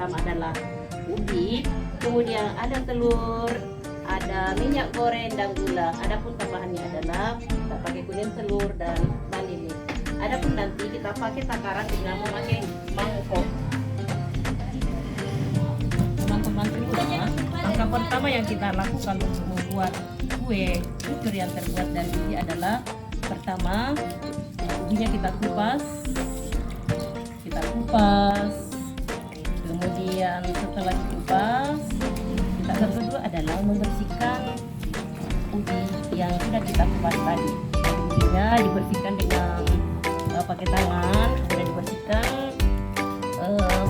pertama adalah ubi, kemudian ada telur, ada minyak goreng dan gula. Adapun tambahannya adalah kita pakai kuning telur dan vanili. Adapun nanti kita pakai takaran dengan memakai mangkok. Teman-teman semua, langkah pertama yang kita lakukan untuk membuat kue cucur yang terbuat dari ubi adalah pertama, ubinya kita kupas, kemudian setelah dikupas, yang kedua adalah membersihkan ubi yang sudah kita kupas tadi. Ubinya dibersihkan dengan pakai tangan, kemudian dibersihkan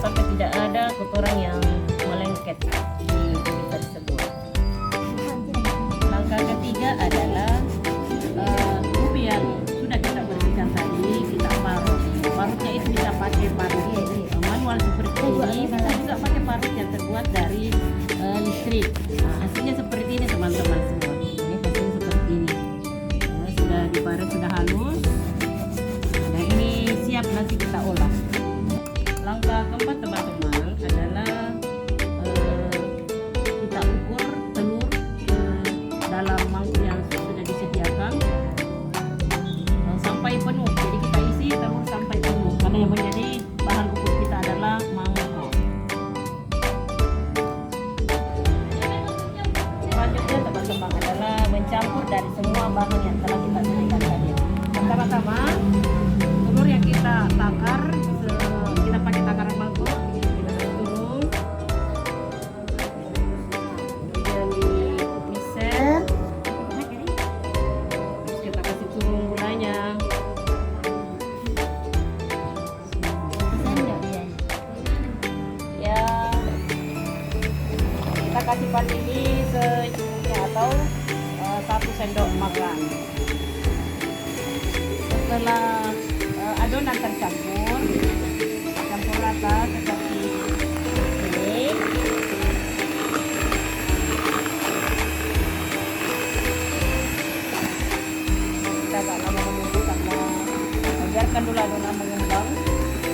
sampai tidak ada kotoran yang melengket di ubi tersebut. Langkah ketiga adalah ubi yang sudah kita bersihkan tadi kita parut. Parutnya itu bisa pakai parut manual seperti ini, bisa juga pakai parut yang terbuat dari listrik. Nah, hasilnya seperti ini teman-teman semua. Ini hasilnya seperti ini. Sudah diparut, sudah halus. Nah, ini siap nanti kita olah. Langkah keempat teman-teman adalah kita ukur telur dalam mangkuk yang sudah disediakan sampai penuh. Jadi kita isi telur sampai penuh karena yang menjadi bahan ukur kita adalah mangkok. Selanjutnya teman-teman adalah mencampur dari semua bahan yang telah kita sediakan tadi. Pertama-tama telur yang kita takar, kita pakai takaran mangkok, kita tuang, kemudian di mixer, terus kita kasih turun gulanya. Ya, kita kasih vanili secukupnya atau 1 sendok makan. Setelah adonan tercampur, campur rata seperti ini. Kita tak lama menunggu karena biarkan dulu adonan mengembang.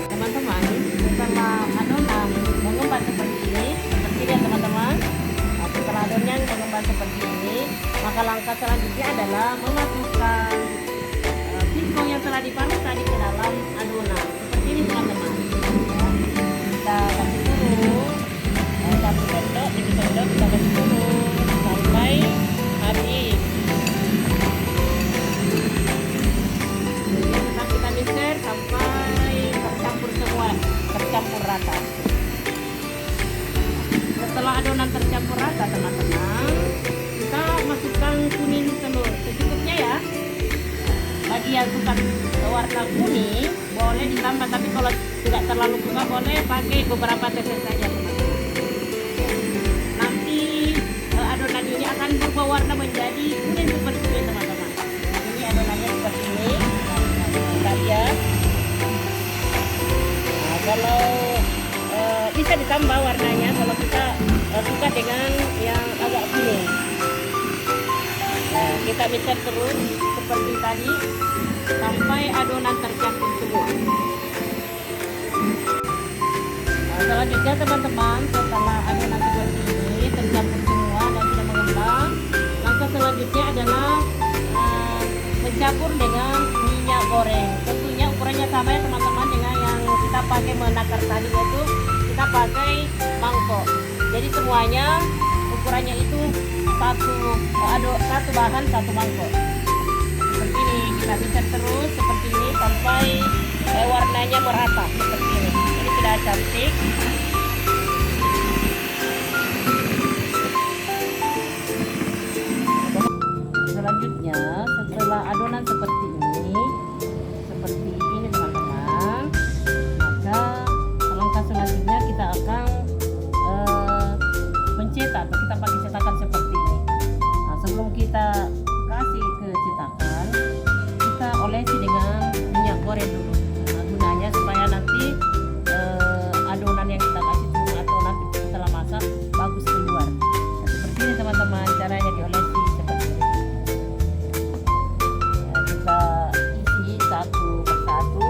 Teman-teman, setelah adonan mengembang seperti ini ya teman-teman. Nah, setelah adonan mengembang seperti ini, maka langkah selanjutnya adalah memasukkan singkong yang telah diparut tadi ke dalam adonan seperti ini teman-teman. Kita kasih turun 1 sendok, 3 sendok kita kasih turun sampai habis. Kemudian kita mixer sampai tercampur semua, tercampur rata. Setelah adonan tercampur rata teman-teman, kita masukkan kuning telur secukupnya ya. Bagi yang suka warna kuning boleh ditambah, tapi kalau tidak terlalu suka boleh pakai beberapa tetes saja teman-teman. Nanti adonan ini akan berubah warna menjadi kuning seperti ini teman-teman. Ini adonannya seperti ini, kita lihat. Nah, kalau bisa ditambah warnanya kalau kita suka dengan yang agak kuning. Nah, kita mixer terus seperti tadi sampai adonan tercampur semua. Nah, selanjutnya teman-teman, setelah adonan seperti ini tercampur semua dan sudah mengembang, langkah selanjutnya adalah mencampur dengan minyak goreng. Tentunya ukurannya sama ya teman-teman dengan yang kita pakai menakar tadi, yaitu kita pakai mangkok. Jadi semuanya ukurannya itu satu bahan satu mangkok. Seperti ini kita mixer terus seperti ini sampai warnanya merata seperti ini. Ini sudah cantik. Selanjutnya setelah adonan seperti ini teman-teman, maka langkah selanjutnya kita akan mencetak atau kita pakai cetakan seperti ini. Nah, sebelum kita kasih ke cetakan, kita olesi dengan minyak goreng dulu. Nah, gunanya supaya nanti adonan yang kita kasih turun atau nanti setelah masak bagus keluar. Nah, seperti ini teman-teman, caranya diolesi seperti ini. Nah, kita isi satu persatu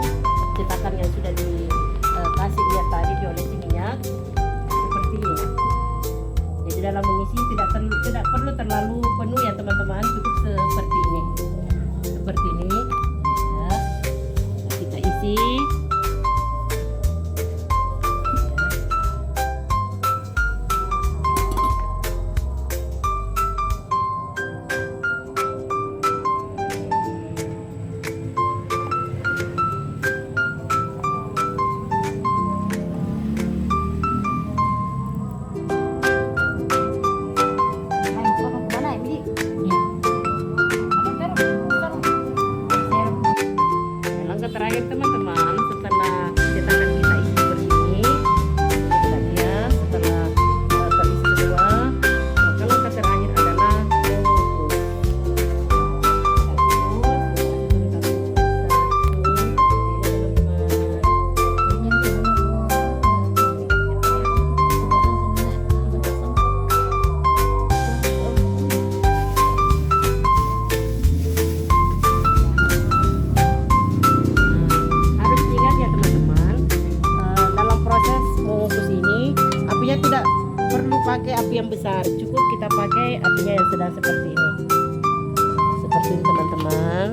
cetakan yang sudah dikasih minyak tadi, diolesi minyak. tidak perlu terlalu penuh ya teman-teman, cukup seperti ini. Seperti ini. Ya. Kita isi. Langkah terakhir teman-teman, setelah cetakan kita isi seperti ini, kita lihat setelah terisi semua, maka langkah terakhir adalah mengukus. Harus diingat ya teman-teman, dalam proses mengukus ini apinya tidak perlu pakai api yang besar, cukup kita pakai apinya yang sedang seperti ini teman-teman.